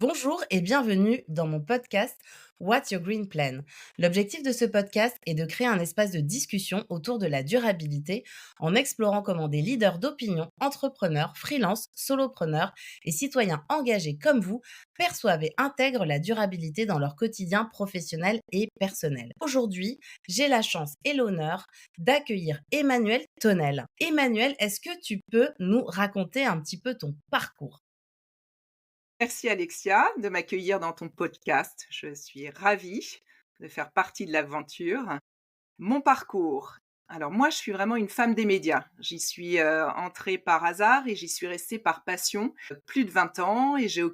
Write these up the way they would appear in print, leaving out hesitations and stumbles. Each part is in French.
Bonjour et bienvenue dans mon podcast What's Your Green Plan. L'objectif de ce podcast est de créer un espace de discussion autour de la durabilité en explorant comment des leaders d'opinion, entrepreneurs, freelance, solopreneurs et citoyens engagés comme vous perçoivent et intègrent la durabilité dans leur quotidien professionnel et personnel. Aujourd'hui, j'ai la chance et l'honneur d'accueillir Emmanuel Tonnel. Emmanuel, est-ce que tu peux nous raconter un petit peu ton parcours? Merci Alexia de m'accueillir dans ton podcast. Je suis ravie de faire partie de l'aventure. Mon parcours. Alors moi, je suis vraiment une femme des médias. J'y suis entrée par hasard et j'y suis restée par passion. Plus de 20 ans et je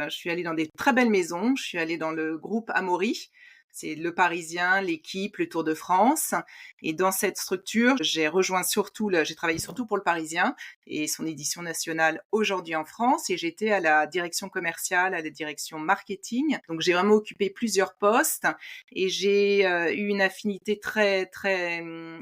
suis allée dans des très belles maisons. Je suis allée dans le groupe Amaury. C'est Le Parisien, L'Équipe, le Tour de France. Et dans cette structure, j'ai travaillé surtout pour Le Parisien et son édition nationale aujourd'hui en France. Et j'étais à la direction commerciale, à la direction marketing. Donc j'ai vraiment occupé plusieurs postes et j'ai eu une affinité très très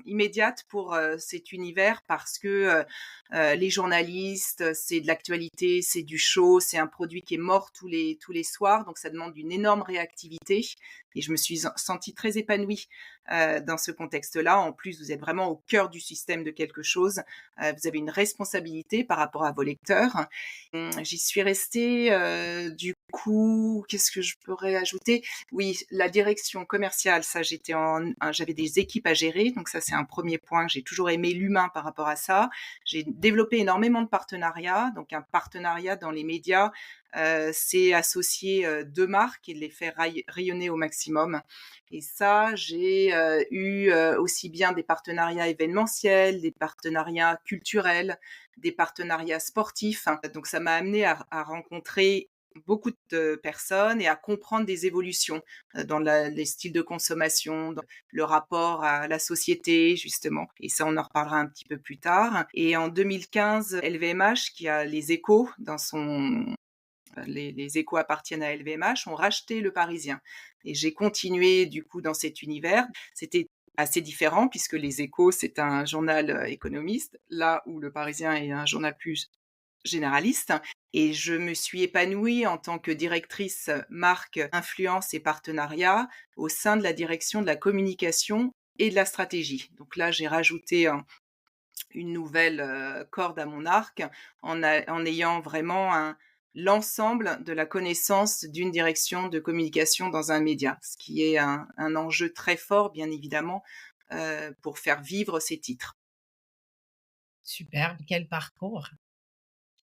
immédiate pour cet univers parce que les journalistes, c'est de l'actualité, c'est du show, c'est un produit qui est mort tous les soirs, donc ça demande une énorme réactivité. Et je me suis sentie très épanouie dans ce contexte-là. En plus, vous êtes vraiment au cœur du système de quelque chose. Vous avez une responsabilité par rapport à vos lecteurs. J'y suis restée, du coup, qu'est-ce que je pourrais ajouter? Oui, la direction commerciale, ça, j'avais des équipes à gérer, donc ça, c'est un premier point. J'ai toujours aimé l'humain par rapport à ça. J'ai développé énormément de partenariats, donc un partenariat dans les médias, c'est associer 2 marques et les faire rayonner au maximum. Et ça, j'ai eu aussi bien des partenariats événementiels, des partenariats culturels, des partenariats sportifs. Donc ça m'a amenée à rencontrer beaucoup de personnes et à comprendre des évolutions dans les styles de consommation, dans le rapport à la société justement. Et ça, on en reparlera un petit peu plus tard. Et en 2015, LVMH, qui a les Échos dans son les Échos appartiennent à LVMH, ont racheté Le Parisien. Et j'ai continué du coup dans cet univers. C'était assez différent puisque les Échos, c'est un journal économiste, là où Le Parisien est un journal plus généraliste. Et je me suis épanouie en tant que directrice marque, influence et partenariat au sein de la direction de la communication et de la stratégie. Donc là, j'ai rajouté une nouvelle corde à mon arc en ayant vraiment l'ensemble de la connaissance d'une direction de communication dans un média, ce qui est un enjeu très fort, bien évidemment, pour faire vivre ces titres. Superbe, quel parcours!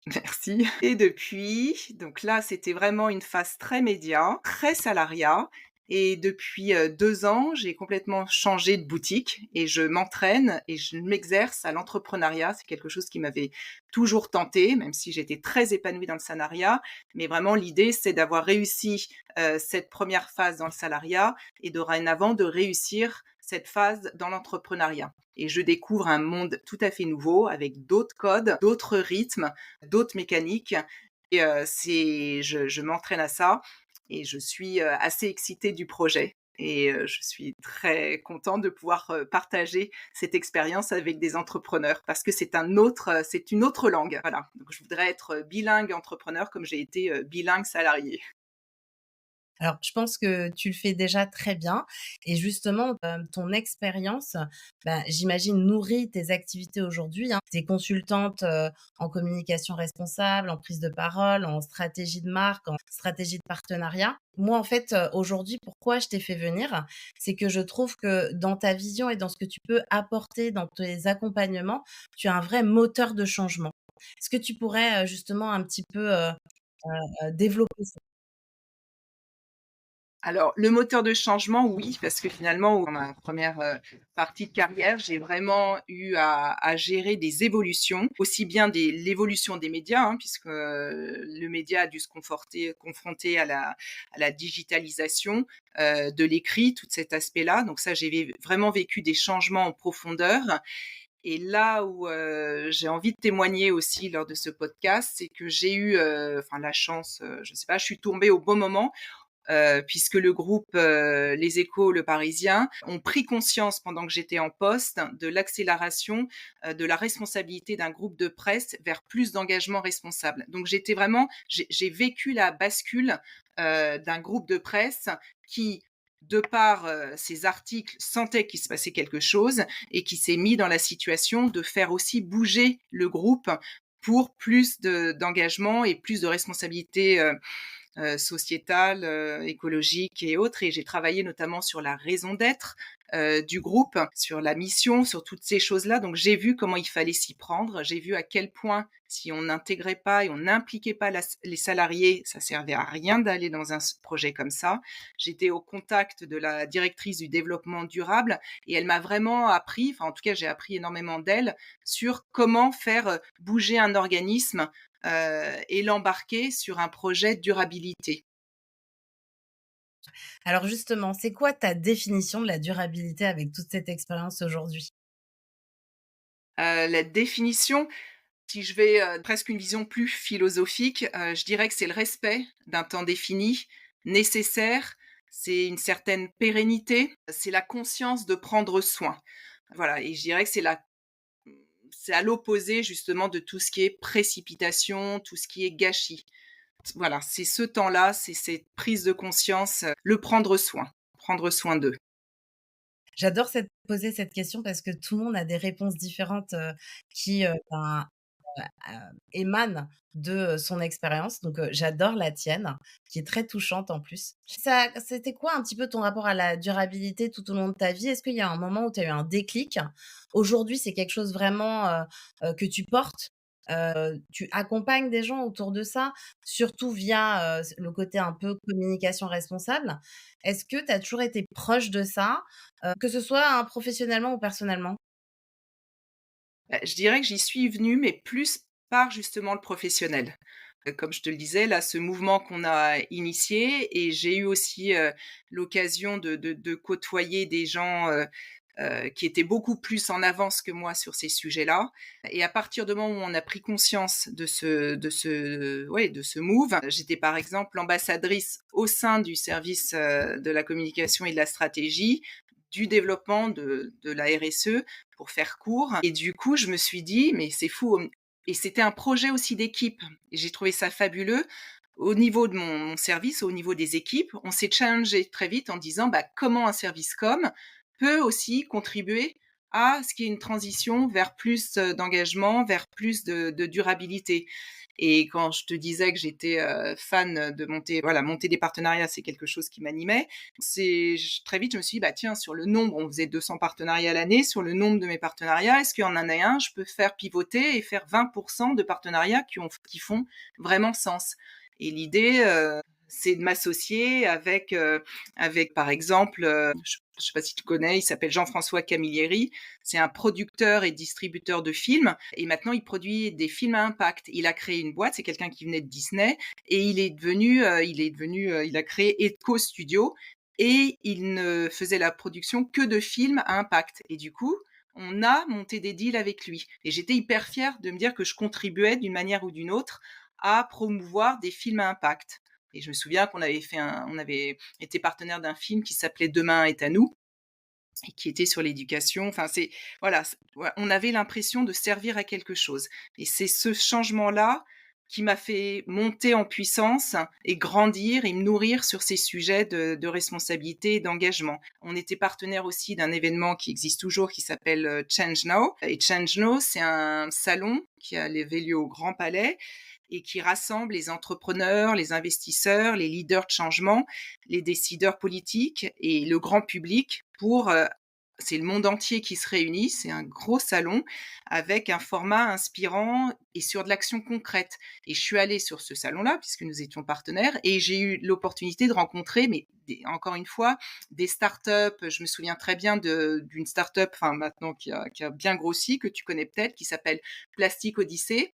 Merci. Et depuis, donc là, c'était vraiment une phase très média, très salariat. Et depuis 2 ans, j'ai complètement changé de boutique et je m'entraîne et je m'exerce à l'entrepreneuriat. C'est quelque chose qui m'avait toujours tenté, même si j'étais très épanouie dans le salariat. Mais vraiment, l'idée, c'est d'avoir réussi cette première phase dans le salariat et dorénavant de réussir cette phase dans l'entrepreneuriat. Et je découvre un monde tout à fait nouveau avec d'autres codes, d'autres rythmes, d'autres mécaniques. Et je m'entraîne à ça et je suis assez excitée du projet. Et je suis très contente de pouvoir partager cette expérience avec des entrepreneurs parce que c'est une autre langue. Voilà. Donc, je voudrais être bilingue entrepreneur comme j'ai été bilingue salarié. Alors, je pense que tu le fais déjà très bien et justement, ton expérience, j'imagine nourrit tes activités aujourd'hui, hein. Tu es consultante, en communication responsable, en prise de parole, en stratégie de marque, en stratégie de partenariat. Moi, en fait, aujourd'hui, pourquoi je t'ai fait venir? C'est que je trouve que dans ta vision et dans ce que tu peux apporter dans tes accompagnements, tu es un vrai moteur de changement. Est-ce que tu pourrais, justement un petit peu, développer ça? Alors, le moteur de changement, oui, parce que finalement, dans ma première partie de carrière, j'ai vraiment eu à gérer des évolutions, aussi bien l'évolution des médias, hein, puisque le média a dû se confronter à la digitalisation de l'écrit, tout cet aspect-là. Donc ça, vraiment vécu des changements en profondeur. Et là où j'ai envie de témoigner aussi lors de ce podcast, c'est que j'ai eu, enfin la chance, je sais pas, je suis tombée au bon moment puisque le groupe, Les Échos, Le Parisien ont pris conscience pendant que j'étais en poste de l'accélération, de la responsabilité d'un groupe de presse vers plus d'engagement responsable. Donc j'ai vécu la bascule, d'un groupe de presse qui, de par, ses articles, sentait qu'il se passait quelque chose et qui s'est mis dans la situation de faire aussi bouger le groupe pour plus d'engagement et plus de responsabilité, sociétales, écologiques et autres. Et j'ai travaillé notamment sur la raison d'être du groupe, sur la mission, sur toutes ces choses-là. Donc j'ai vu comment il fallait s'y prendre. J'ai vu à quel point, si on n'intégrait pas et on n'impliquait pas les salariés, ça servait à rien d'aller dans un projet comme ça. J'étais au contact de la directrice du développement durable et elle m'a vraiment appris, enfin en tout cas j'ai appris énormément d'elle, sur comment faire bouger un organisme et l'embarquer sur un projet de durabilité. Alors justement, c'est quoi ta définition de la durabilité avec toute cette expérience aujourd'hui? La définition, si je vais, presque une vision plus philosophique, je dirais que c'est le respect d'un temps défini, nécessaire, c'est une certaine pérennité, c'est la conscience de prendre soin. Voilà, et je dirais que c'est à l'opposé justement de tout ce qui est précipitation, tout ce qui est gâchis. Voilà, c'est ce temps-là, c'est cette prise de conscience, le prendre soin d'eux. J'adore poser cette question parce que tout le monde a des réponses différentes, qui, émanent de, son expérience. Donc, j'adore la tienne, qui est très touchante en plus. C'était quoi un petit peu ton rapport à la durabilité tout au long de ta vie? Est-ce qu'il y a un moment où tu as eu un déclic? Aujourd'hui, c'est quelque chose vraiment, que tu portes? Tu accompagnes des gens autour de ça, surtout via, le côté un peu communication responsable. Est-ce que tu as toujours été proche de ça, que ce soit, hein, professionnellement ou personnellement? Je dirais que j'y suis venue, mais plus par justement le professionnel. Comme je te le disais, là, ce mouvement qu'on a initié et j'ai eu aussi, l'occasion de côtoyer des gens, qui étaient beaucoup plus en avance que moi sur ces sujets-là et à partir du moment où on a pris conscience de ce move, j'étais par exemple ambassadrice au sein du service, de la communication et de la stratégie, du développement de la RSE pour faire court et du coup, je me suis dit: «Mais c'est fou», et c'était un projet aussi d'équipe et j'ai trouvé ça fabuleux. Au niveau de mon service, au niveau des équipes, on s'est challengé très vite en disant: «Bah, comment un service com peut aussi contribuer à ce qu'il y ait une transition vers plus, d'engagement, vers plus de durabilité?» Et quand je te disais que j'étais, fan de monter des partenariats, c'est quelque chose qui m'animait. Très vite, je me suis dit: «Bah, tiens, sur le nombre», on faisait 200 partenariats à l'année, «sur le nombre de mes partenariats, est-ce qu'il y en a un, je peux faire pivoter et faire 20 de partenariats qui font vraiment sens?» Et l'idée, c'est de m'associer avec par exemple, je sais pas si tu connais, il s'appelle Jean-François Camilleri. C'est un producteur et distributeur de films et maintenant il produit des films à impact. Il a créé une boîte, c'est quelqu'un qui venait de Disney et il a créé Echo Studio et il ne faisait la production que de films à impact et du coup, on a monté des deals avec lui et j'étais hyper fière de me dire que je contribuais d'une manière ou d'une autre à promouvoir des films à impact. Et je me souviens on avait été partenaire d'un film qui s'appelait Demain est à nous et qui était sur l'éducation. Enfin, ouais, on avait l'impression de servir à quelque chose. Et c'est ce changement-là qui m'a fait monter en puissance et grandir et me nourrir sur ces sujets de responsabilité et d'engagement. On était partenaire aussi d'un événement qui existe toujours qui s'appelle Change Now. Et Change Now, c'est un salon qui a lieu au Grand Palais et qui rassemble les entrepreneurs, les investisseurs, les leaders de changement, les décideurs politiques et le grand public c'est le monde entier qui se réunit, c'est un gros salon avec un format inspirant et sur de l'action concrète. Et je suis allée sur ce salon-là, puisque nous étions partenaires, et j'ai eu l'opportunité de rencontrer, encore une fois, des startups. Je me souviens très bien d'une startup, enfin maintenant qui a bien grossi, que tu connais peut-être, qui s'appelle Plastic Odyssey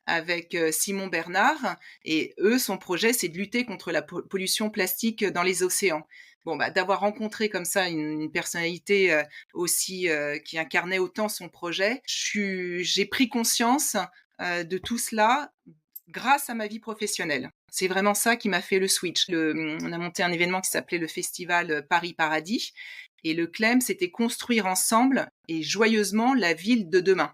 avec Simon Bernard et eux, son projet, c'est de lutter contre la pollution plastique dans les océans. Bon, bah, d'avoir rencontré comme ça une personnalité aussi qui incarnait autant son projet, j'ai pris conscience de tout cela grâce à ma vie professionnelle. C'est vraiment ça qui m'a fait le switch. On a monté un événement qui s'appelait le festival, Paris Paradis et le claim, c'était construire ensemble et joyeusement la ville de demain.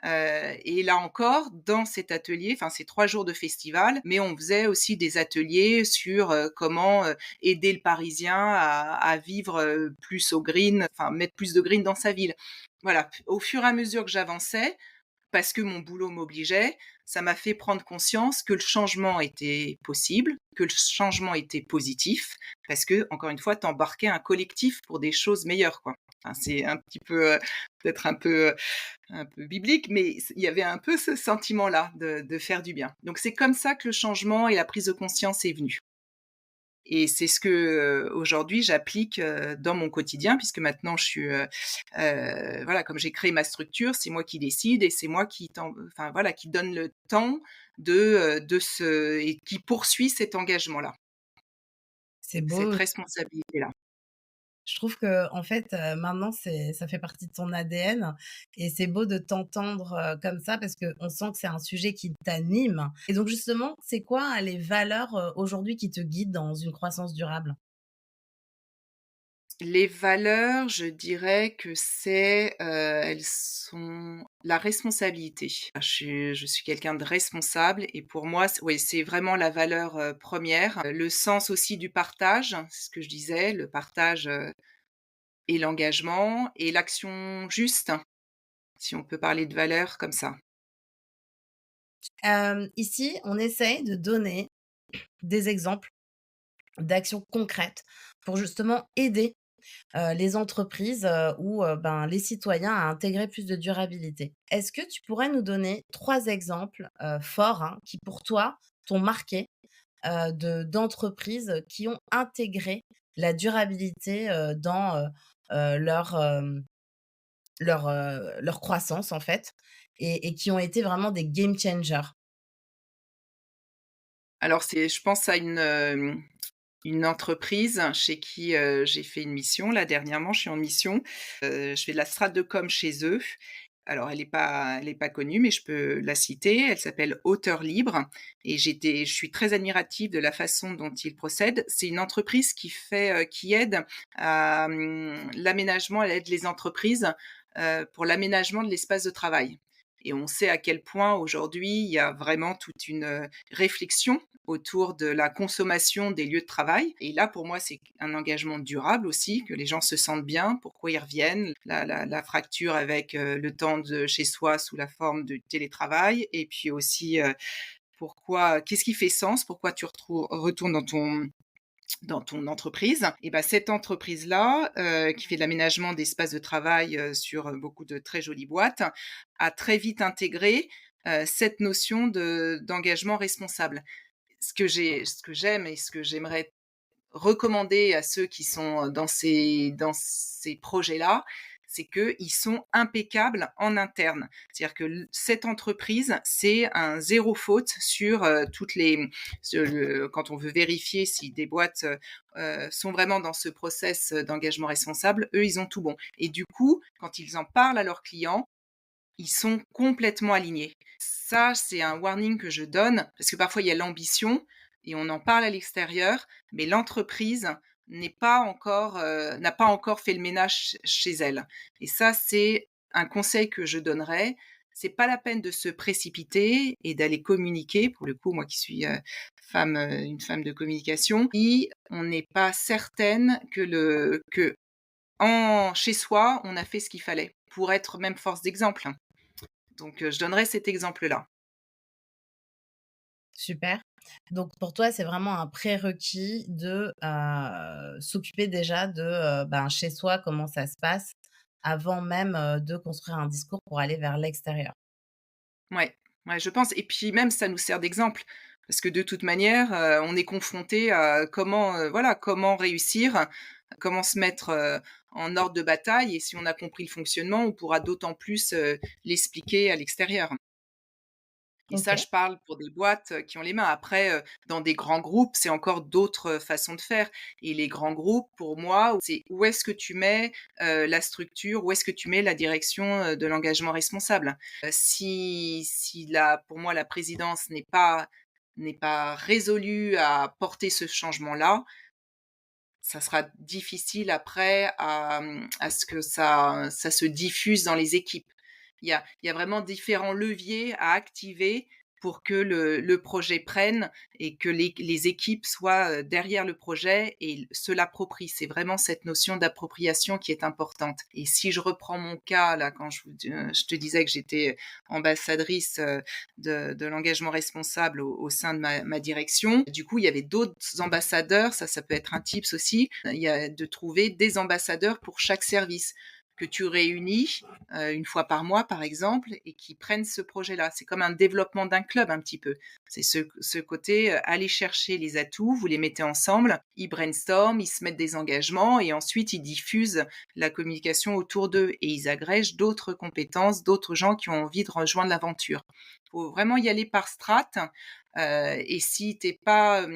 Et là encore, dans cet atelier, enfin, c'est 3 jours de festival, mais on faisait aussi des ateliers sur, comment, aider le Parisien à vivre, plus au green, enfin, mettre plus de green dans sa ville. Voilà, au fur et à mesure que j'avançais, parce que mon boulot m'obligeait, ça m'a fait prendre conscience que le changement était possible, que le changement était positif, parce que encore une fois, tu embarquais un collectif pour des choses meilleures, quoi. Enfin, c'est un petit peu, peut-être un peu biblique, mais il y avait un peu ce sentiment-là de faire du bien. Donc c'est comme ça que le changement et la prise de conscience est venue. Et c'est ce que, aujourd'hui j'applique, dans mon quotidien puisque maintenant je suis, voilà, comme j'ai créé ma structure, c'est moi qui décide et c'est moi enfin voilà, qui donne le temps de ce et qui poursuit cet engagement-là, C'est cette beau. responsabilité-là. Je trouve que en fait, maintenant ça fait partie de ton ADN et c'est beau de t'entendre, comme ça parce qu'on sent que c'est un sujet qui t'anime et donc justement, c'est quoi les valeurs, aujourd'hui qui te guident dans une croissance durable? Les valeurs, je dirais que elles sont la responsabilité. Je suis quelqu'un de responsable et pour moi, c'est vraiment la valeur, 1re. Le sens aussi du partage, c'est ce que je disais, le partage, et l'engagement et l'action juste, si on peut parler de valeurs comme ça. Ici, on essaye de donner des exemples d'actions concrètes pour justement aider, les entreprises, ou, ben, les citoyens à intégrer plus de durabilité. Est-ce que tu pourrais nous donner 3 exemples, forts, hein, qui pour toi t'ont marqué, d'entreprises qui ont intégré la durabilité, dans, leur croissance en fait et qui ont été vraiment des game changers? Alors je pense à une entreprise chez qui, j'ai fait une mission là dernièrement, je suis en mission. Je fais de la strate de com chez eux. Alors elle est pas connue, mais je peux la citer. Elle s'appelle Auteur Libre et je suis très admirative de la façon dont ils procèdent. C'est une entreprise qui aide à, l'aménagement, elle aide les entreprises, pour l'aménagement de l'espace de travail et on sait à quel point aujourd'hui il y a vraiment toute une, réflexion autour de la consommation des lieux de travail et là, pour moi, c'est un engagement durable aussi, que les gens se sentent bien, pourquoi ils reviennent, la fracture avec, le temps de chez soi sous la forme du télétravail et puis aussi, pourquoi qu'est-ce qui fait sens? Pourquoi tu retournes dans ton entreprise et ben cette entreprise-là, qui fait de l'aménagement d'espaces de travail, sur, beaucoup de très jolies boîtes, a très vite intégré, cette notion d'engagement responsable. Ce que j'aime et ce que j'aimerais recommander à ceux qui sont dans ces projets-là, c'est qu'ils sont impeccables en interne. C'est-à-dire que cette entreprise, c'est un zéro faute sur quand on veut vérifier si des boîtes sont vraiment dans ce process d'engagement responsable, eux, ils ont tout bon. Et du coup, quand ils en parlent à leurs clients, ils sont complètement alignés. Ça, c'est un warning que je donne parce que parfois il y a l'ambition et on en parle à l'extérieur, mais l'entreprise n'a pas encore fait le ménage chez elle. Et ça, c'est un conseil que je donnerais. C'est pas la peine de se précipiter et d'aller communiquer. Pour le coup, moi qui suis une femme de communication, si on n'est pas certaine que chez soi, on a fait ce qu'il fallait pour être même force d'exemple. Donc, je donnerais cet exemple-là. Super. Donc pour toi, c'est vraiment un prérequis de, s'occuper déjà de, ben, chez soi, comment ça se passe, avant même, de construire un discours pour aller vers l'extérieur. Ouais, ouais, je pense et puis même ça nous sert d'exemple parce que de toute manière, on est confronté à voilà, comment réussir, comment se mettre, en ordre de bataille et si on a compris le fonctionnement, on pourra d'autant plus, l'expliquer à l'extérieur. Et ça, je OK. parle pour des boîtes, qui ont les mains. Après, dans des grands groupes, c'est encore d'autres, façons de faire et les grands groupes, pour moi, c'est où est-ce que tu mets, la structure, où est-ce que tu mets la direction, de l'engagement responsable? Si la pour moi, la présidence n'est pas résolu à porter ce changement-là, ça sera difficile après à ce que ça se diffuse dans les équipes. Il y a vraiment différents leviers à activer pour que le projet prenne et que les équipes soient, derrière le projet et se l'approprient. C'est vraiment cette notion d'appropriation qui est importante et si je reprends mon cas là, quand je te disais que j'étais ambassadrice, de l'engagement responsable au sein de ma direction. Du coup, il y avait d'autres ambassadeurs, ça peut être un tips aussi, il y a de trouver des ambassadeurs pour chaque service que tu réunis une fois par mois, par exemple, et qui prennent ce projet-là. C'est comme un développement d'un club un petit peu. C'est ce côté, aller chercher les atouts, vous les mettez ensemble, ils brainstorment, ils se mettent des engagements et ensuite ils diffusent la communication autour d'eux et ils agrègent d'autres compétences, d'autres gens qui ont envie de rejoindre l'aventure. Il faut vraiment y aller par strates. Et si t'es pas,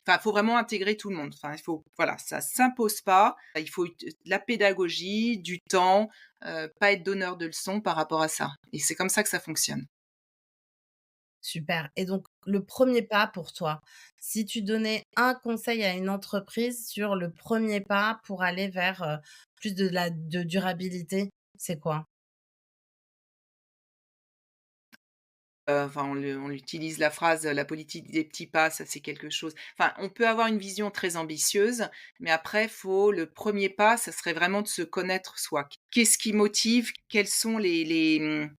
enfin, faut vraiment intégrer tout le monde. Enfin, il faut, voilà, ça s'impose pas. Il faut de la pédagogie, du temps, pas être donneur de leçons par rapport à ça. Et c'est comme ça que ça fonctionne. Super. Et donc, le premier pas pour toi, si tu donnais un conseil à une entreprise sur le premier pas pour aller vers, plus de durabilité, c'est quoi? Enfin, on utilise la phrase, la politique des petits pas, ça c'est quelque chose, enfin, on peut avoir une vision très ambitieuse, mais après faut le premier pas, ça serait vraiment de se connaître soi. Qu'est-ce qui motive? Quelles sont les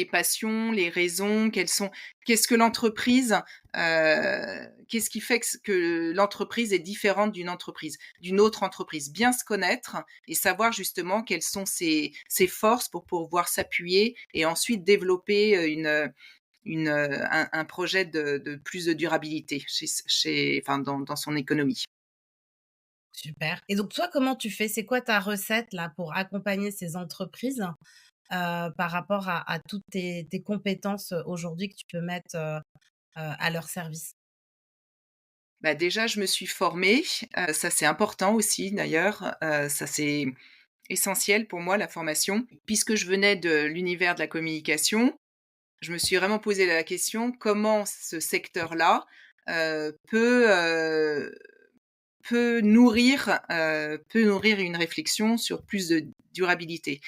passions, les raisons? Qu'est-ce que l'entreprise, qu'est-ce qui fait que l'entreprise est différente d'une autre entreprise? Bien se connaître et savoir justement quelles sont ses forces pour pouvoir s'appuyer et ensuite développer, un projet de plus de durabilité enfin dans son économie. Super. Et donc toi, comment tu fais? C'est quoi ta recette là pour accompagner ces entreprises, par rapport à toutes tes compétences, aujourd'hui que tu peux mettre, à leur service? Bah, déjà, je me suis formée, ça c'est important aussi d'ailleurs, ça c'est essentiel pour moi la formation. Puisque je venais de l'univers de la communication, je me suis vraiment posé la question: «Comment ce secteur-là, peut nourrir une réflexion sur plus de durabilité?»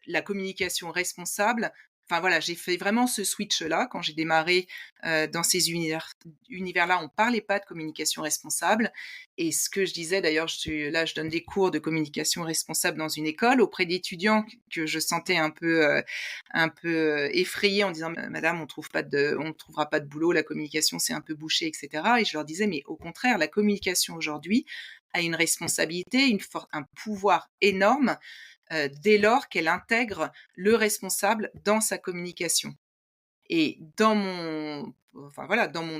La communication responsable, enfin voilà, j'ai fait vraiment ce switch-là quand j'ai démarré, dans ces univers-là, on parlait pas de communication responsable et ce que je disais d'ailleurs, je donne des cours de communication responsable dans une école auprès d'étudiants que je sentais un peu, effrayés en disant: «Madame, on ne trouvera pas de boulot, la communication c'est un peu bouché» et cetera et je leur disais: «Mais au contraire, la communication aujourd'hui a une responsabilité, un pouvoir énorme dès lors qu'elle intègre le responsable dans sa communication. Et dans mon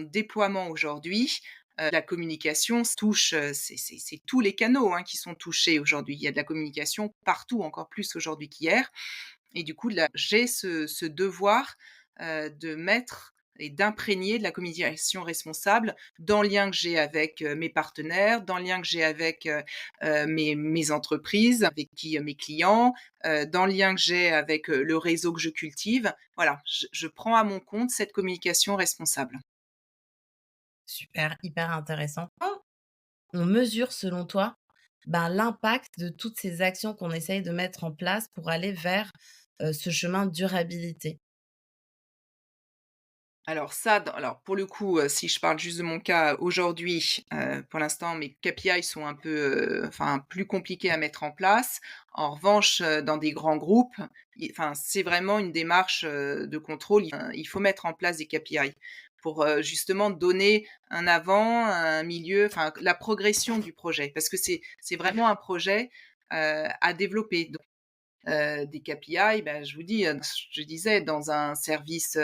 déploiement aujourd'hui, la communication touche, c'est tous les canaux, hein, qui sont touchés aujourd'hui. Il y a de la communication partout, encore plus aujourd'hui qu'hier et du coup là, j'ai ce devoir, de mettre et d'imprégner de la communication responsable dans le lien que j'ai avec, mes partenaires, dans le lien que j'ai avec, mes entreprises, avec qui, mes clients, dans le lien que j'ai avec, le réseau que je cultive. Voilà, je prends à mon compte cette communication responsable. Super, hyper intéressant. On mesure selon toi, ben, l'impact de toutes ces actions qu'on essaye de mettre en place pour aller vers, ce chemin de durabilité? Alors pour le coup, si je parle juste de mon cas aujourd'hui, pour l'instant mes KPI sont un peu, enfin plus compliqués à mettre en place. En revanche, dans des grands groupes, enfin c'est vraiment une démarche, de contrôle. Il faut mettre en place des KPI pour, justement donner un avant, un milieu, enfin la progression du projet. Parce que c'est vraiment un projet, à développer. Donc, des KPI, bah, je vous dis, je disais dans un service,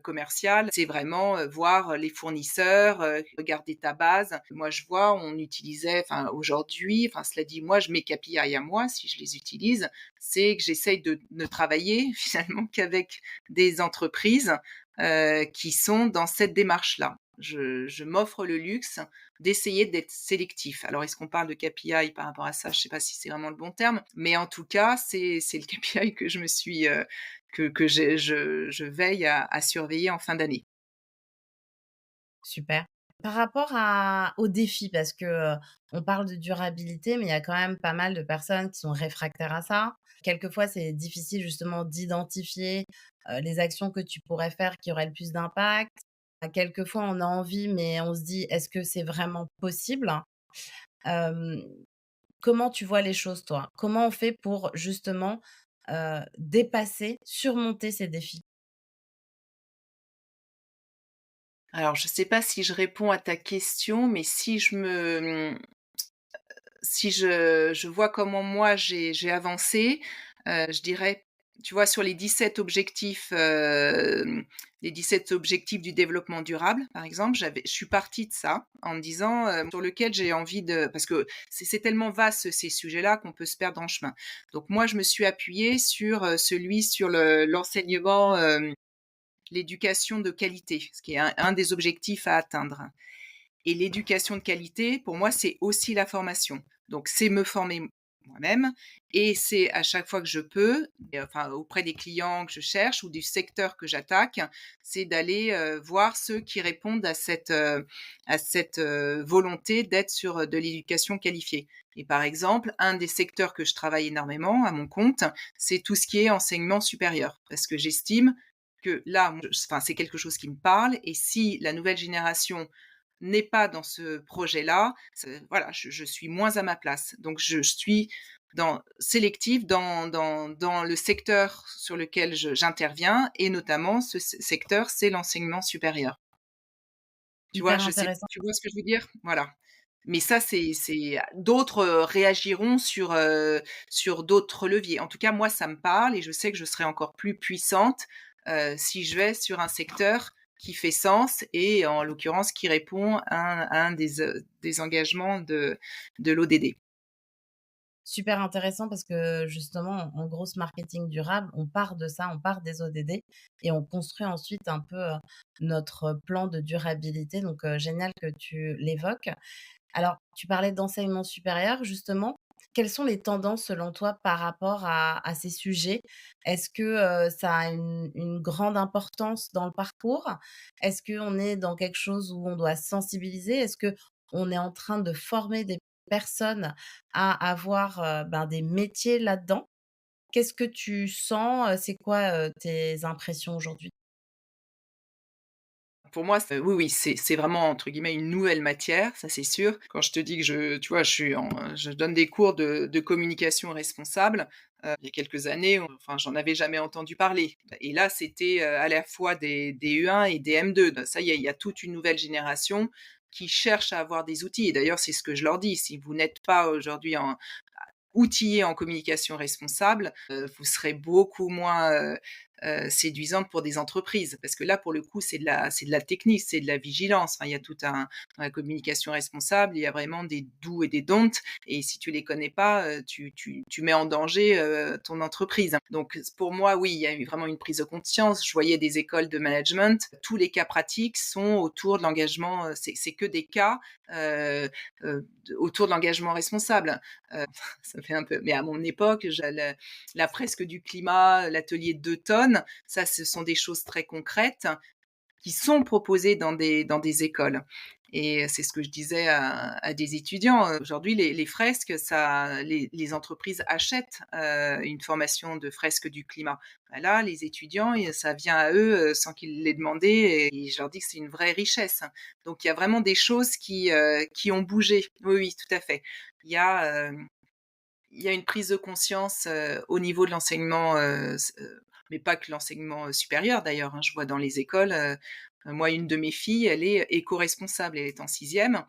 commercial, c'est vraiment, voir les fournisseurs, regarder ta base. Moi, je vois, on utilisait enfin, aujourd'hui, enfin, cela dit, moi, mes KPI à moi, si je les utilise, c'est que j'essaye de ne travailler finalement qu'avec des entreprises, qui sont dans cette démarche-là. Je m'offre le luxe d'essayer d'être sélectif. Alors, est-ce qu'on parle de KPI par rapport à ça? Je ne sais pas si c'est vraiment le bon terme, mais en tout cas, c'est le KPI que je me suis, que je veille à surveiller en fin d'année. Super. Par rapport aux défis, parce que, on parle de durabilité, mais il y a quand même pas mal de personnes qui sont réfractaires à ça. Quelquefois, c'est difficile justement d'identifier, les actions que tu pourrais faire qui auraient le plus d'impact. Quelquefois, on a envie, mais on se dit: «Est-ce que c'est vraiment possible?» Hem, Comment tu vois les choses, toi? Comment on fait pour justement, dépasser, surmonter ces défis? Alors je ne sais pas si je réponds à ta question, mais si je vois comment moi j'ai avancé, je dirais, tu vois, sur les 17 objectifs du développement durable, par exemple, je suis partie de ça en me disant, sur lequel j'ai envie de parce que c'est tellement vaste ces sujets-là qu'on peut se perdre en chemin. Donc moi, je me suis appuyée sur, celui sur l'enseignement, l'éducation de qualité, ce qui est un des objectifs à atteindre. Et l'éducation de qualité, pour moi, c'est aussi la formation. Donc, c'est me former moi-même et c'est à chaque fois que je peux, et enfin, auprès des clients que je cherche ou du secteur que j'attaque, c'est d'aller voir ceux qui répondent à cette volonté d'être sur de l'éducation qualifiée. Et par exemple, un des secteurs que je travaille énormément à mon compte, c'est tout ce qui est enseignement supérieur. Parce que j'estime que là, enfin, c'est quelque chose qui me parle et si la nouvelle génération n'est pas dans ce projet-là, voilà, je suis moins à ma place. Donc je suis sélective dans le secteur sur lequel j'interviens et notamment ce secteur, c'est l'enseignement supérieur. Tu vois, Hyper je sais, intéressant. tu vois ce que je veux dire? Voilà. Mais ça, d'autres réagiront sur d'autres leviers. En tout cas, moi, ça me parle et je sais que je serai encore plus puissante si je vais sur un secteur qui fait sens et en l'occurrence qui répond à un des engagements de l'ODD. Super intéressant parce que justement, en grosse marketing durable, on part de ça, on part des ODD et on construit ensuite un peu, notre plan de durabilité donc génial que tu l'évoques. Alors, tu parlais d'enseignement supérieur justement. Quelles sont les tendances selon toi par rapport à ces sujets? Est-ce que, ça a une grande importance dans le parcours? Est-ce qu'on est dans quelque chose où on doit sensibiliser? Est-ce qu'on est en train de former des personnes à avoir, ben, des métiers là-dedans? Qu'est-ce que tu sens? C'est quoi, tes impressions aujourd'hui? Pour moi, oui, oui, c'est vraiment entre guillemets «une nouvelle matière», ça c'est sûr. Quand je te dis que tu vois, je donne des cours de communication responsable, il y a quelques années, enfin, j'en avais jamais entendu parler et là, c'était, à la fois des U1 et des M2. Ça y est, il y a toute une nouvelle génération qui cherche à avoir des outils et d'ailleurs, c'est ce que je leur dis: «Si vous n'êtes pas aujourd'hui outillés en communication responsable, vous serez beaucoup moins, séduisante pour des entreprises. Parce que là, pour le coup, c'est de la technique, c'est de la vigilance. Enfin, il y a tout un dans la communication responsable, il y a vraiment des do et des don't et si tu les connais pas, tu mets en danger, ton entreprise. Donc pour moi, oui, il y a eu vraiment une prise de conscience. Je voyais des écoles de management, tous les cas pratiques sont autour de l'engagement, c'est que des cas, autour de l'engagement responsable. Ça fait un peu mais à mon époque, la fresque du climat, l'atelier de 2 tonnes, ça, ce sont des choses très concrètes qui sont proposées dans des écoles et c'est ce que je disais à des étudiants. Aujourd'hui, les fresques, les entreprises achètent, une formation de fresques du climat. Bah, là, les étudiants et ça vient à eux, sans qu'ils l'aient demandé et je leur dis que c'est une vraie richesse. Donc il y a vraiment des choses qui ont bougé. Oui, oui, tout à fait. Il y a, il y a une prise de conscience, au niveau de l'enseignement, mais pas que l'enseignement, supérieur d'ailleurs, hein. Je vois dans les écoles, moi une de mes filles, elle est éco-responsable, elle est en sixième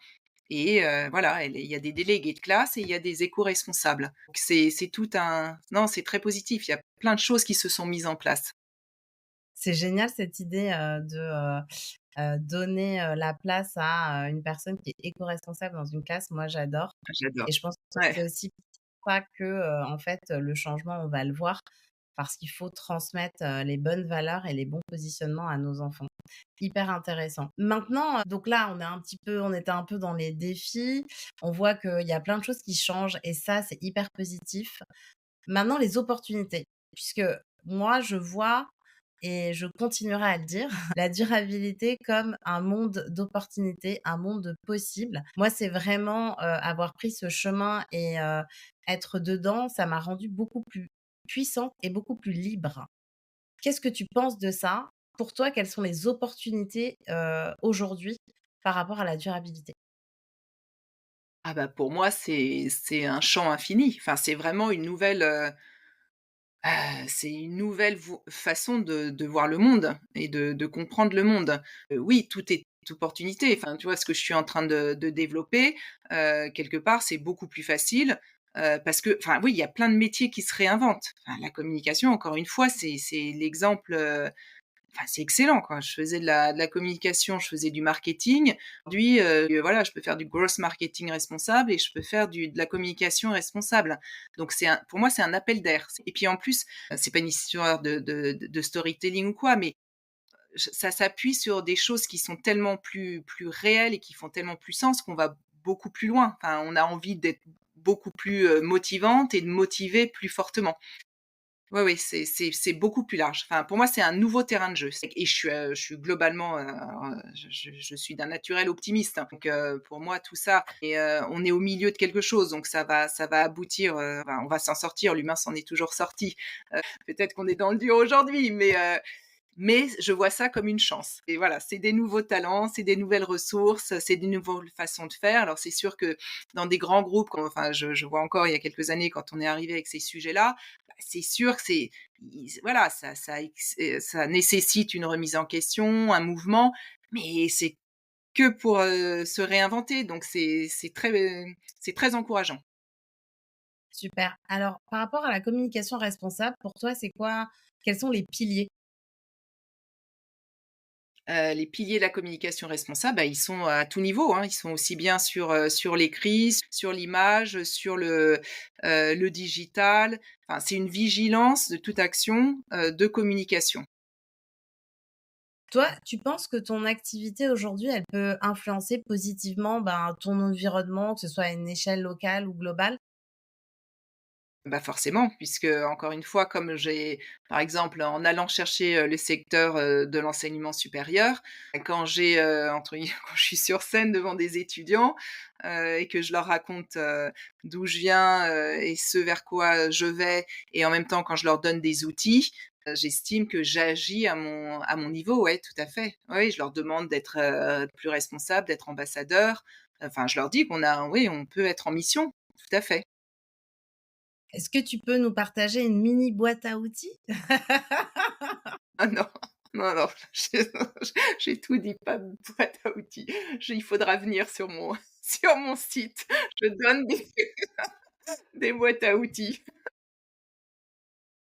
et voilà, il y a des délégués de classe et il y a des éco-responsables. Donc c'est tout un non, c'est très positif, il y a plein de choses qui se sont mises en place. C'est génial cette idée, donner, la place à, une personne qui est éco-responsable dans une classe. Moi, j'adore J'adore. et je pense que Ouais, c'est aussi pour ça que, en fait, le changement, on va le voir parce qu'il faut transmettre, les bonnes valeurs et les bons positionnements à nos enfants. Hyper intéressant. Maintenant, donc là, on était un peu dans les défis. On voit qu'il y a plein de choses qui changent et ça, c'est hyper positif. Maintenant, les opportunités, puisque moi, je vois et je continuerai à le dire, la durabilité comme un monde d'opportunités, un monde de possibles. Moi, c'est vraiment, avoir pris ce chemin et être dedans, ça m'a rendue beaucoup plus puissante et beaucoup plus libre. Qu'est-ce que tu penses de ça? Pour toi, quelles sont les opportunités, aujourd'hui par rapport à la durabilité? Ah bah, pour moi, c'est un champ infini. Enfin, c'est vraiment une nouvelle, c'est une nouvelle vo façon de voir le monde et de comprendre le monde. Oui, tout est opportunité. Enfin, tu vois, ce que je suis en train de développer, quelque part, c'est beaucoup plus facile, parce que enfin, oui, il y a plein de métiers qui se réinventent. Enfin, la communication, encore une fois, c'est l'exemple, enfin, c'est excellent, quoi. Je faisais de la communication, je faisais du marketing. Aujourd'hui, voilà, je peux faire du growth marketing responsable et je peux faire de la communication responsable. Donc pour moi, c'est un appel d'air. Et puis en plus, c'est pas une histoire de storytelling ou quoi, mais ça s'appuie sur des choses qui sont tellement plus réelles et qui font tellement plus sens qu'on va beaucoup plus loin. Enfin, on a envie d'être beaucoup plus motivante et de motiver plus fortement. Ouais, oui, c'est beaucoup plus large. Enfin, pour moi, c'est un nouveau terrain de jeu. Et je suis globalement, je suis d'un naturel optimiste, hein. Donc, pour moi, tout ça et on est au milieu de quelque chose, donc ça va aboutir, enfin, on va s'en sortir. L'humain s'en est toujours sorti. Peut-être qu'on est dans le dur aujourd'hui, mais je vois ça comme une chance. Et voilà, c'est des nouveaux talents, c'est des nouvelles ressources, c'est des nouvelles façons de faire. Alors c'est sûr que dans des grands groupes, enfin je vois encore il y a quelques années quand on est arrivé avec ces sujets-là, bah, c'est sûr que voilà, ça nécessite une remise en question, un mouvement, mais c'est que pour se réinventer. Donc c'est très encourageant. Super. Alors, par rapport à la communication responsable, pour toi, c'est quoi? Quels sont les piliers? Les piliers de la communication responsable, bah, ils sont à tout niveau, hein. Ils sont aussi bien sur l'écrit, sur l'image, sur le digital. Enfin, c'est une vigilance de toute action, de communication. Toi, tu penses que ton activité aujourd'hui, elle peut influencer positivement, ben, ton environnement, que ce soit à une échelle locale ou globale? Bah, forcément, puisque encore une fois, comme j'ai par exemple, en allant chercher, le secteur, de l'enseignement supérieur, quand j'ai, entre guillemets, quand je suis sur scène devant des étudiants, et que je leur raconte, d'où je viens, et ce vers quoi je vais et en même temps quand je leur donne des outils, j'estime que j'agis à mon niveau, ouais, tout à fait. Oui, je leur demande d'être, plus responsables, d'être ambassadeurs. Enfin, je leur dis qu'on a oui, on peut être en mission, tout à fait. Est-ce que tu peux nous partager une mini boîte à outils? Ah non, non, non, j'ai tout dit, pas de boîte à outils. Je Il faudra venir sur mon sur mon site. Je donne des boîtes à outils.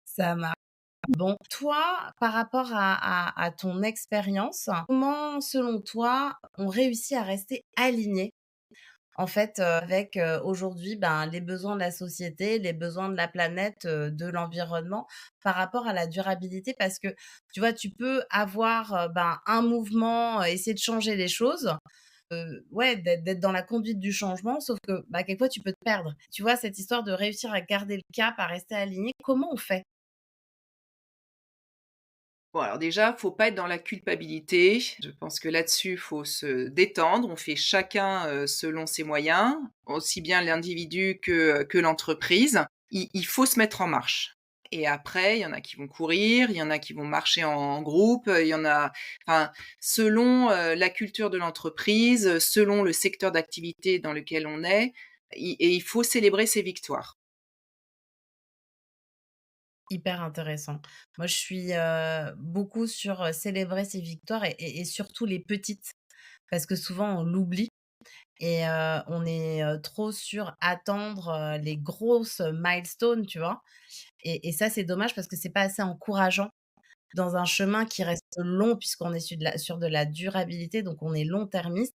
Ça marche. Bon, toi, par rapport à ton expérience, comment, selon toi, on réussit à rester aligné, en fait, avec, aujourd'hui, ben, les besoins de la société, les besoins de la planète, de l'environnement, par rapport à la durabilité? Parce que, tu vois, tu peux avoir, ben, un mouvement, essayer de changer les choses, ouais, d'être dans la conduite du changement, sauf que, bah, quelquefois, tu peux te perdre. Tu vois, cette histoire de réussir à garder le cap, à rester aligné, comment on fait? Bon, alors déjà, faut pas être dans la culpabilité. Je pense que là-dessus, faut se détendre. On fait chacun, selon ses moyens, aussi bien l'individu que l'entreprise. Il faut se mettre en marche et après, il y en a qui vont courir, il y en a qui vont marcher en groupe, il y en a enfin, selon, la culture de l'entreprise, selon le secteur d'activité dans lequel on est, et il faut célébrer ses victoires. Hyper intéressant. Moi, je suis, beaucoup sur, célébrer ses victoires et surtout les petites, parce que souvent on l'oublie et on est, trop sur attendre, les grosses milestones, tu vois? Et ça, c'est dommage parce que c'est pas assez encourageant dans un chemin qui reste long puisqu'on est sur de la durabilité, donc on est long-termiste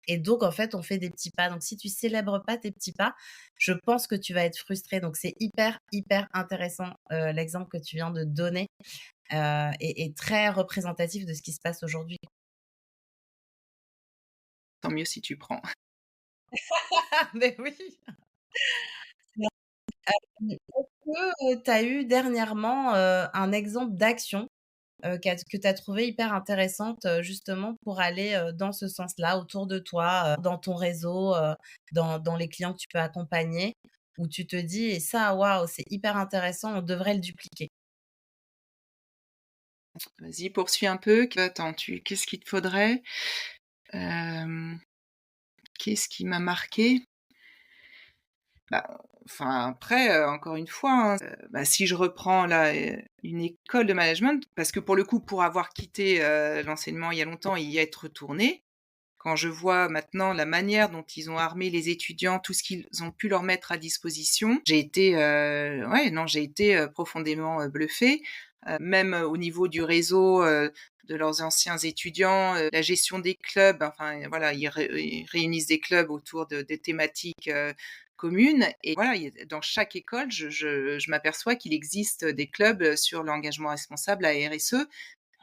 et donc en fait, on fait des petits pas. Donc si tu célèbres pas tes petits pas, je pense que tu vas être frustré. Donc c'est hyper, hyper intéressant, l'exemple que tu viens de donner, et très représentatif de ce qui se passe aujourd'hui. Tant mieux si tu prends. Mais oui! que, tu as eu dernièrement, un exemple d'action, que tu as trouvé hyper intéressante, justement pour aller, dans ce sens-là autour de toi, dans ton réseau, dans les clients que tu peux accompagner, où tu te dis: «Et ça, waouh, c'est hyper intéressant, on devrait le dupliquer». Vas-y, poursuis un peu. Attends, qu'est-ce qu'il te faudrait? Hem, Qu'est-ce qui m'a marqué? Bah, enfin après, encore une fois, hein, bah, si je reprends là, une école de management, parce que pour le coup, pour avoir quitté, l'enseignement il y a longtemps et y être retournée, quand je vois maintenant la manière dont ils ont armé les étudiants, tout ce qu'ils ont pu leur mettre à disposition, j'ai été, ouais, non, j'ai été, profondément, bluffée. Même, au niveau du réseau, de leurs anciens étudiants, la gestion des clubs, enfin, voilà, ils réunissent des clubs autour de des thématiques, communes et voilà, il y a dans chaque école, je m'aperçois qu'il existe des clubs, sur l'engagement responsable, la RSE.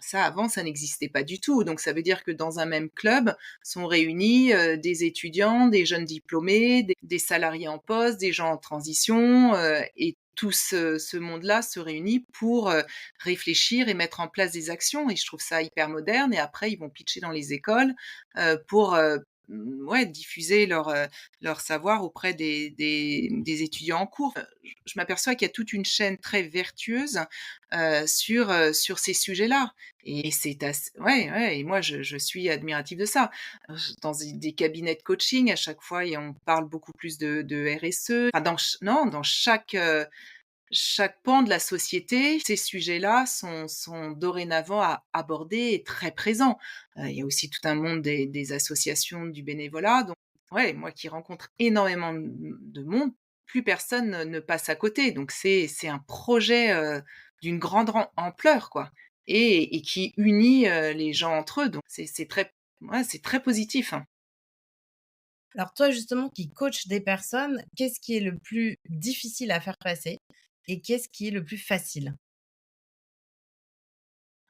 Ça, avant, ça n'existait pas du tout. Donc ça veut dire que dans un même club sont réunis, des étudiants, des jeunes diplômés, des salariés en poste, des gens en transition, et tout ce monde-là se réunit pour, réfléchir et mettre en place des actions et je trouve ça hyper moderne et après ils vont pitcher dans les écoles, pour, ouais, diffuser leur savoir auprès des étudiants en cours. Je m'aperçois qu'il y a toute une chaîne très vertueuse, sur ces sujets-là. Et c'est ass ouais, ouais et moi je suis admirative de ça. Dans des cabinets de coaching, à chaque fois et on parle beaucoup plus de RSE. Enfin dans chaque pan de la société, ces sujets-là sont dorénavant abordés et très présents. Il y a aussi tout un monde des associations, du bénévolat donc ouais, moi qui rencontre énormément de monde, plus personne ne passe à côté donc c'est un projet, d'une grande ren ampleur quoi et qui unit, les gens entre eux donc c'est très ouais, c'est très positif, hein. Alors toi, justement, qui coach des personnes, qu'est-ce qui est le plus difficile à faire passer et qu'est-ce qui est le plus facile?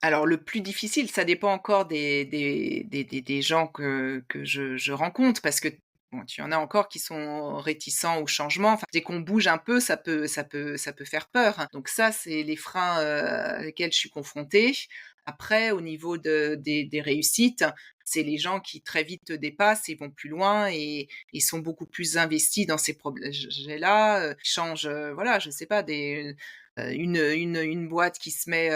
Alors le plus difficile, ça dépend encore des gens que je rencontre parce que, bon, tu en as encore qui sont réticents au changement. Enfin, dès qu'on bouge un peu, ça peut faire peur. Donc ça, c'est les freins, auxquels je suis confrontée. Après, au niveau des réussites, c'est les gens qui très vite te dépassent et vont plus loin et sont beaucoup plus investis dans ces projets-là, changent, voilà, je sais pas, une boîte qui se met,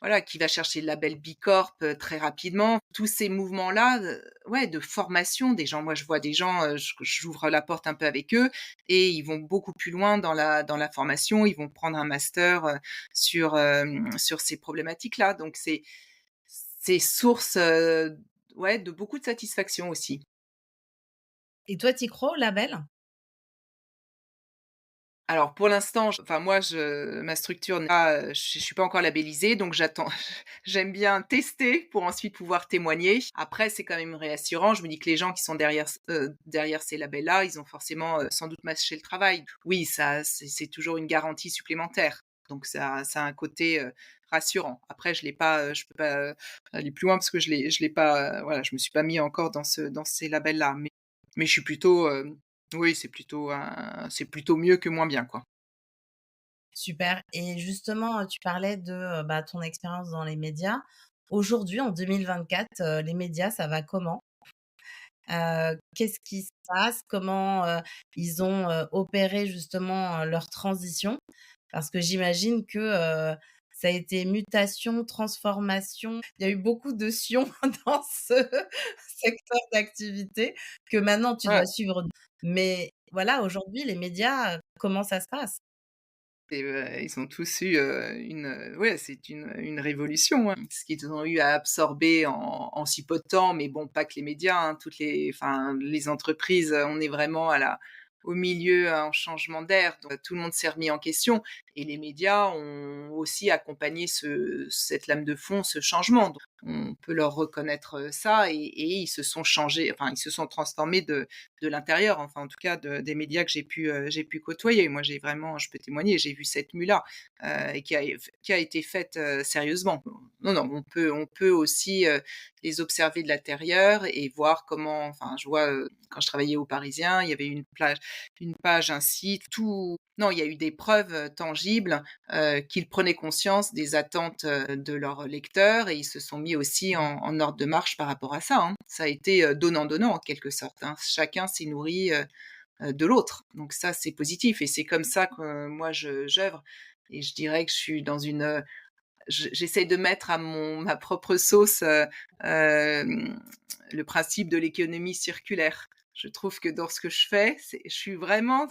voilà, qui va chercher le label Bicorp, très rapidement. Tous ces mouvements-là, ouais, de formation des gens. Moi, je vois des gens, j'ouvre la porte un peu avec eux et ils vont beaucoup plus loin dans la formation. Ils vont prendre un master, sur ces problématiques-là. Donc c'est source, ouais, de beaucoup de satisfaction aussi. Et toi, tu y crois au label? Alors pour l'instant, enfin moi je ma structure n'est pas, je suis pas encore labellisée donc j'attends j'aime bien tester pour ensuite pouvoir témoigner. Après c'est quand même réassurant, je me dis que les gens qui sont derrière ces labels-là, ils ont forcément, sans doute mâché le travail. Oui, ça c'est toujours une garantie supplémentaire. Donc ça a un côté, rassurant. Après je l'ai pas, je peux pas, aller plus loin parce que je l'ai pas, voilà, je me suis pas mis encore dans ces labels-là. Mais je suis plutôt, oui, c'est plutôt mieux que moins bien, quoi. Super. Et justement, tu parlais de, bah, ton expérience dans les médias. Aujourd'hui, en 2024, les médias, ça va comment? Qu'est-ce qui se passe? Comment, ils ont, opéré justement, leur transition? Parce que j'imagine que, ça a été mutation, transformation. Il y a eu beaucoup de sions dans ce secteur d'activité que maintenant tu Ouais, dois suivre. Mais voilà, aujourd'hui, les médias, comment ça se passe? ils ont tous eu, ouais, c'est une révolution, hein. Ce qu'ils ont eu à absorber en si peu de temps, mais bon, pas que les médias, hein, toutes les enfin, les entreprises, on est vraiment au milieu, en changement d'ère, donc tout le monde s'est remis en question et les médias ont aussi accompagné cette lame de fond, ce changement. Donc on peut leur reconnaître, ça et ils se sont changés, enfin, ils se sont transformés de l'intérieur, enfin en tout cas des médias que j'ai pu côtoyer. Moi, j'ai vraiment je peux témoigner, j'ai vu cette mue-là, et qui a été faite, sérieusement. Non, non, on peut aussi, les observer de l'intérieur et voir comment enfin, je vois, quand je travaillais au Parisien, il y avait une page, un site, tout non, il y a eu des preuves, tangibles, qu'ils prenaient conscience des attentes, de leurs lecteurs et ils se sont mis aussi en ordre de marche par rapport à ça, hein. Ça a été, donnant-donnant en quelque sorte, hein. Chacun s'est nourri, de l'autre. Donc ça, c'est positif et c'est comme ça que moi je j'œuvre et je dirais que je suis dans une, j'essaie de mettre à ma propre sauce, le principe de l'économie circulaire. Je trouve que dans ce que je fais, je suis vraiment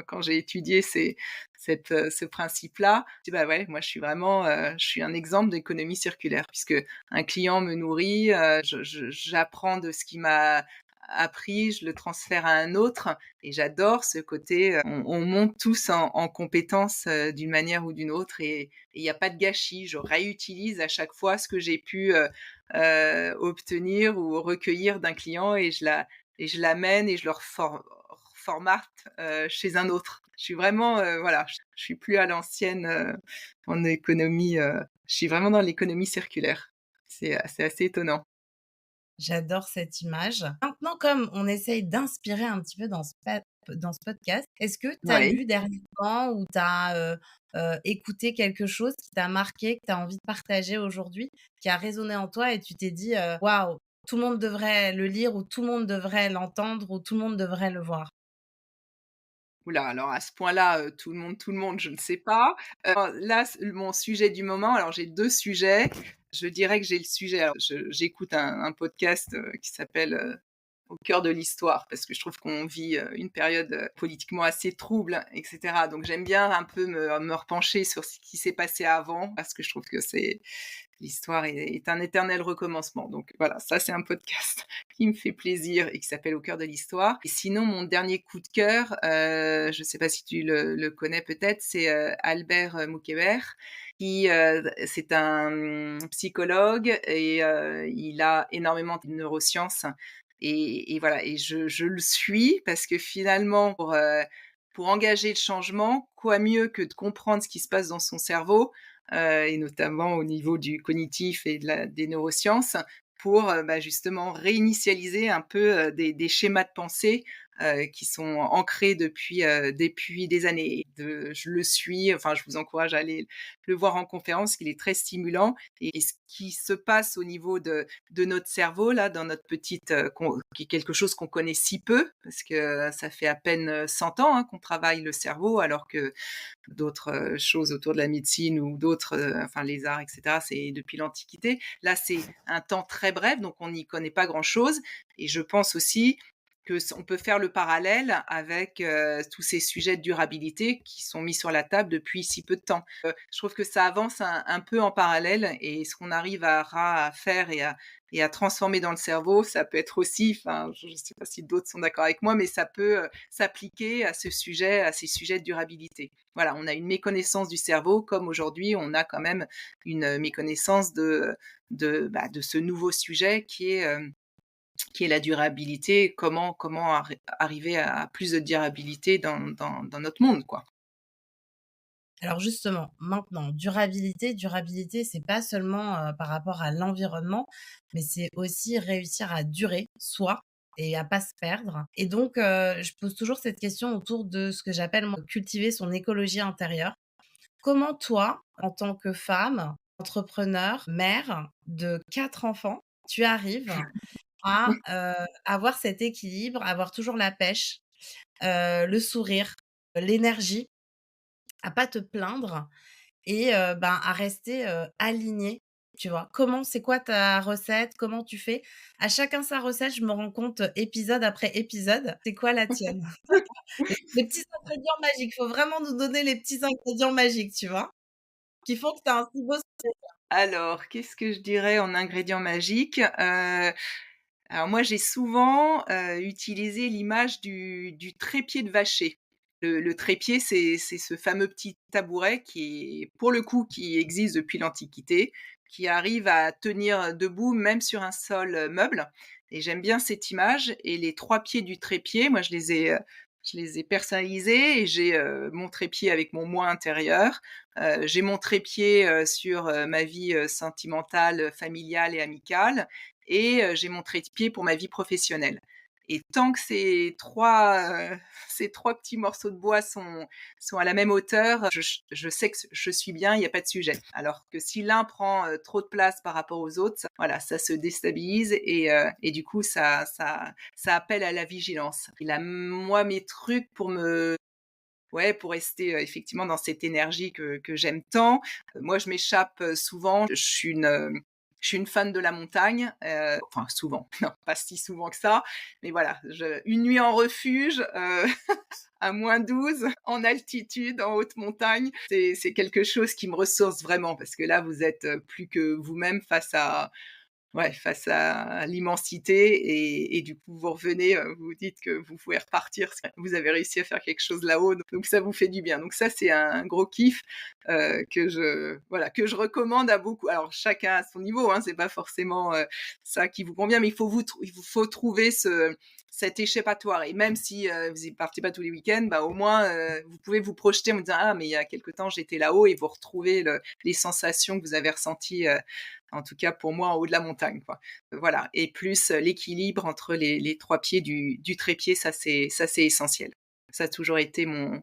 quand j'ai étudié ce principe-là, je dis: «Bah, ouais, moi je suis vraiment, je suis un exemple d'économie circulaire» puisque un client me nourrit, j'apprends de ce qu'il m'a appris, je le transfère à un autre et j'adore ce côté, on monte tous en compétences, d'une manière ou d'une autre et il y a pas de gâchis. Je réutilise à chaque fois ce que j'ai pu, obtenir ou recueillir d'un client et je l'amène et je le reformate, chez un autre. Je suis vraiment, voilà, je suis plus à l'ancienne, en économie, je suis vraiment dans l'économie circulaire. C'est assez étonnant. J'adore cette image. Maintenant, comme on essaye d'inspirer un petit peu dans ce podcast, est-ce que tu as Ouais. lu dernièrement ou tu as, écouté quelque chose qui t'a marqué, que tu as envie de partager aujourd'hui, qui a résonné en toi et tu t'es dit: «Waouh, tout le monde devrait le lire ou tout le monde devrait l'entendre ou tout le monde devrait le voir»? Ouh là, alors à ce point-là, tout le monde, je ne sais pas. Là, mon sujet du moment, alors j'ai 2 sujets. Je dirais que j'ai le sujet alors j'écoute un podcast, qui s'appelle, Au cœur de l'histoire parce que je trouve qu'on vit, une période, politiquement assez trouble et cetera. Donc j'aime bien un peu me repencher sur ce qui s'est passé avant parce que je trouve que c'est l'histoire est un éternel recommencement. Donc voilà, ça c'est un podcast qui me fait plaisir et qui s'appelle Au cœur de l'histoire. Et sinon, mon dernier coup de cœur, je ne sais pas si tu le connais peut-être, c'est, Albert, Moukébert qui, c'est un, psychologue et il a énormément de neurosciences et voilà et je le suis parce que finalement pour engager le changement, quoi mieux que de comprendre ce qui se passe dans son cerveau et notamment au niveau du cognitif et des neurosciences pour, bah, justement réinitialiser un peu, des schémas de pensée, qui sont ancrés depuis des années. Je le suis, enfin je vous encourage à aller le voir en conférence, il est très stimulant et ce qui se passe au niveau de notre cerveau là, dans notre petite, qui est quelque chose qu'on connaît si peu, parce que ça fait à peine, 100 ans, hein, qu'on travaille le cerveau alors que d'autres, choses autour de la médecine ou d'autres, enfin les arts et cetera, c'est depuis l'Antiquité. Là, c'est un temps très bref, donc on n'y connaît pas grand-chose et je pense aussi que on peut faire le parallèle avec, tous ces sujets de durabilité qui sont mis sur la table depuis si peu de temps. Je trouve que ça avance un peu en parallèle et ce qu'on arrive à faire et à transformer dans le cerveau, ça peut être aussi enfin, je ne sais pas si d'autres sont d'accord avec moi, mais ça peut, s'appliquer à à ces sujets de durabilité. Voilà, on a une méconnaissance du cerveau comme aujourd'hui on a quand même une méconnaissance bah, de ce nouveau sujet qui est la durabilité, comment arriver à plus de durabilité dans notre monde, quoi. Alors justement, maintenant, durabilité, c'est pas seulement, par rapport à l'environnement, mais c'est aussi réussir à durer soi et à pas se perdre et donc je pose toujours cette question autour de ce que j'appelle moi cultiver son écologie intérieure. Comment toi, en tant que femme, entrepreneur, mère de 4 enfants, tu arrives à, avoir cet équilibre, avoir toujours la pêche, le sourire, l'énergie, à pas te plaindre et ben, à rester, alignée, tu vois? C'est quoi ta recette? Comment tu fais? À chacun sa recette, je me rends compte, épisode après épisode. C'est quoi la tienne? Les petits ingrédients magiques, faut vraiment nous donner les petits ingrédients magiques, tu vois? Qui font que tu as un si beau succès. Alors, qu'est-ce que je dirais en ingrédients magiques? Alors moi, j'ai souvent, utilisé l'image du trépied de vacher. Le trépied, c'est ce fameux petit tabouret qui est pour le coup, qui existe depuis l'Antiquité, qui arrive à tenir debout même sur un sol, meuble et j'aime bien cette image et les 3 pieds du trépied, moi je les ai personnalisés et j'ai, mon trépied avec mon moi intérieur, j'ai mon trépied, sur, ma vie, sentimentale, familiale et amicale et j'ai mon trépied pour ma vie professionnelle. Et tant que ces 3 petits morceaux de bois sont à la même hauteur, je sais que je suis bien, il y a pas de sujet. Alors que si l'un prend, trop de place par rapport aux autres, voilà, ça se déstabilise et du coup ça appelle à la vigilance. Et là, moi, mes trucs pour me ouais, pour rester, effectivement dans cette énergie que j'aime tant, moi je m'échappe, souvent. Je suis une fan de la montagne, enfin souvent, non, pas si souvent que ça, mais voilà, je une nuit en refuge, à -12 en altitude, en haute montagne, c'est quelque chose qui me ressource vraiment parce que là, vous êtes, plus que vous-même face à l'immensité et du coup, vous revenez, vous vous dites que vous pouvez repartir, parce que vous avez réussi à faire quelque chose là-haut, donc ça vous fait du bien. Donc ça, c'est un gros kiff, que je recommande à beaucoup. Alors chacun à son niveau, hein, c'est pas forcément, ça qui vous convient, mais il vous faut trouver cet échappatoire et même si, vous y partez pas tous les week-ends, bah, au moins, vous pouvez vous projeter en vous disant: «Ah mais il y a quelque temps, j'étais là-haut» et vous retrouvez les sensations que vous avez ressenties, en tout cas pour moi en haut de la montagne, quoi. Voilà, et plus l'équilibre entre les 3 pieds du trépied, ça c'est essentiel. Ça a toujours été mon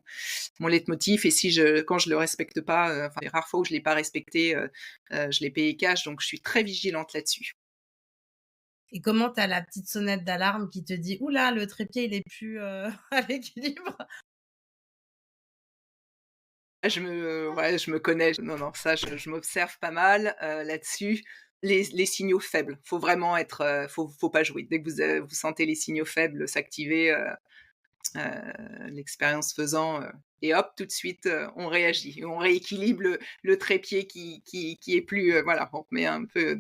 leitmotiv et si je quand je le respecte pas, enfin les rares fois où je l'ai pas respecté, je l'ai payé cash, donc je suis très vigilante là-dessus. Et comment tu as la petite sonnette d'alarme qui te dit: «Ouh là, le trépied, il est plus, à l'équilibre»? Je me connais, non, non, ça je m'observe pas mal, là-dessus. Les signaux faibles, faut vraiment être, faut pas jouer. Dès que vous sentez les signaux faibles s'activer, l'expérience faisant, et hop, tout de suite, on réagit. On rééquilibre le trépied qui est plus, voilà, on remet un peu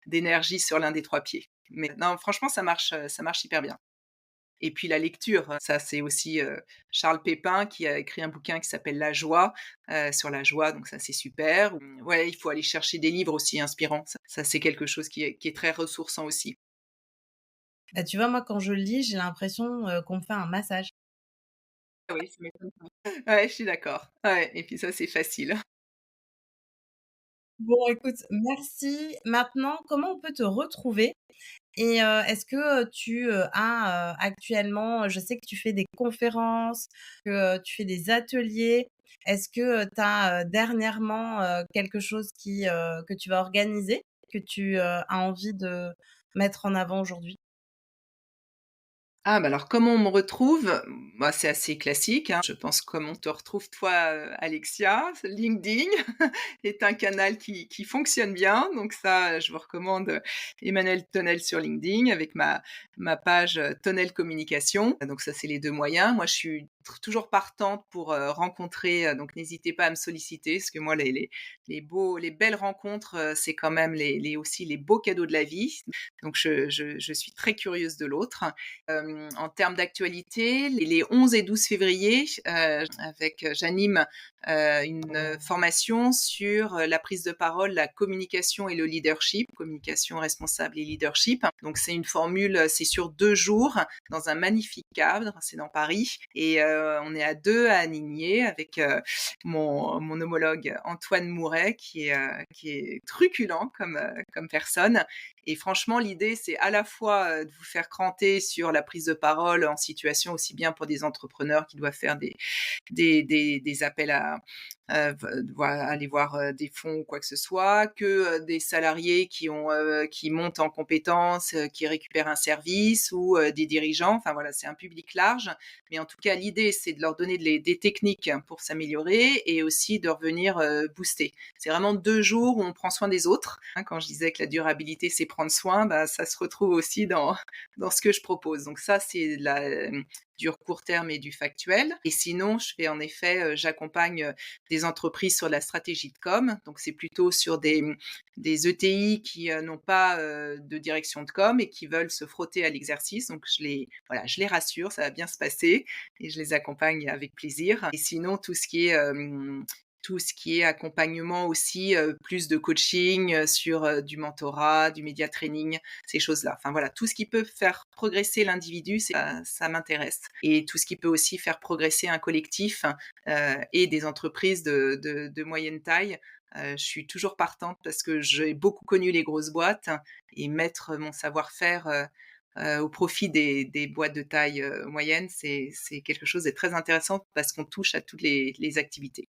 d'énergie sur l'un des 3 pieds. Mais non, franchement, ça marche hyper bien. Et puis la lecture, ça c'est aussi, Charles Pépin qui a écrit un bouquin qui s'appelle La joie, sur la joie, donc ça c'est super. Ouais, il faut aller chercher des livres aussi inspirants. Ça c'est quelque chose qui est très ressourçant aussi. Bah, tu vois, moi, quand je lis, j'ai l'impression, qu'on me fait un massage. Ah oui, ça m'étonne pas. Ouais, je suis d'accord. Ouais et puis ça c'est facile. Bon, écoute, merci. Maintenant, comment on peut te retrouver? Et est-ce que, tu, as, actuellement je sais que tu fais des conférences, que, tu fais des ateliers. Est-ce que, tu as, dernièrement, quelque chose que tu vas organiser, que tu, as envie de mettre en avant aujourd'hui? Ah bah, alors comment on me retrouve? Bah, c'est assez classique, hein. Je pense comme on te retrouve toi, Alexia, LinkedIn est un canal qui fonctionne bien, donc ça, je vous recommande, Emmanuel Tonnel sur LinkedIn avec ma page, Tonnel Communication. Donc ça, c'est les 2 moyens. Moi, je suis toujours partante pour, rencontrer, donc n'hésitez pas à me solliciter parce que moi les belles rencontres, c'est quand même les aussi les beaux cadeaux de la vie. Donc je suis très curieuse de l'autre. En termes d'actualité, les 11 et 12 février, j'anime une formation sur la prise de parole, la communication et le leadership, communication responsable et leadership. Donc c'est une formule, c'est sur 2 jours dans un magnifique cadre, c'est dans Paris et on est à 2 à animer avec mon homologue Antoine Mouret qui est truculent comme personne et franchement, l'idée, c'est à la fois, de vous faire cranter sur la prise de parole en situation aussi bien pour des entrepreneurs qui doivent faire des appels à, aller voir, des fonds ou quoi que ce soit, que, des salariés qui montent en compétences, qui récupèrent un service ou, des dirigeants. Enfin voilà, c'est un public large. Mais en tout cas, l'idée, c'est de leur donner des techniques pour s'améliorer et aussi de revenir, booster. C'est vraiment 2 jours où on prend soin des autres, hein. Quand je disais que la durabilité, c'est prendre soin, bah, ça se retrouve aussi dans ce que je propose. Donc ça, c'est du court terme et du factuel. Et sinon, je fais en effet, j'accompagne, des entreprises sur la stratégie de com. Donc c'est plutôt sur des ETI qui, n'ont pas, de direction de com et qui veulent se frotter à l'exercice. Donc je les rassure, ça va bien se passer et je les accompagne avec plaisir. Et sinon, tout ce qui est accompagnement aussi, plus de coaching, sur, du mentorat, du média training, ces choses-là. Enfin voilà, tout ce qui peut faire progresser l'individu, ça m'intéresse et tout ce qui peut aussi faire progresser un collectif, et des entreprises de moyenne taille, Je suis toujours partante parce que j'ai beaucoup connu les grosses boîtes et mettre mon savoir-faire, au profit des boîtes de taille, moyenne, c'est quelque chose de très intéressant parce qu'on touche à toutes les activités.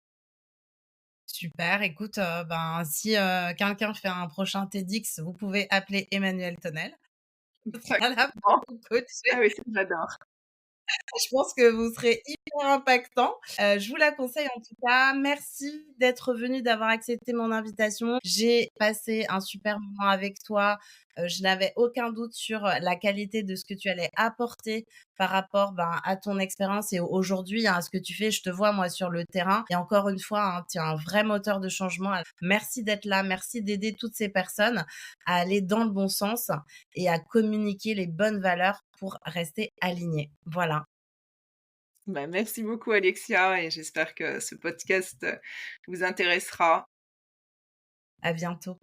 Super, écoute, ben, si, quelqu'un fait un prochain TEDx, vous pouvez appeler Emmanuel Tonnel. Elle sera là pour Exactement. vous Ah coacher. oui, ça j'adore. Je pense que vous serez hyper impactant. Je vous la conseille en tout cas. Merci d'être venu, d'avoir accepté mon invitation. J'ai passé un super moment avec toi. Je n'avais aucun doute sur la qualité de ce que tu allais apporter par rapport, ben, à ton expérience et aujourd'hui, hein, à ce que tu fais. Je te vois moi sur le terrain et encore une fois, hein, tu es un vrai moteur de changement. Merci d'être là, merci d'aider toutes ces personnes à aller dans le bon sens et à communiquer les bonnes valeurs pour rester alignées. Voilà. Bah, merci beaucoup Alexia et j'espère que ce podcast, vous intéressera. À bientôt.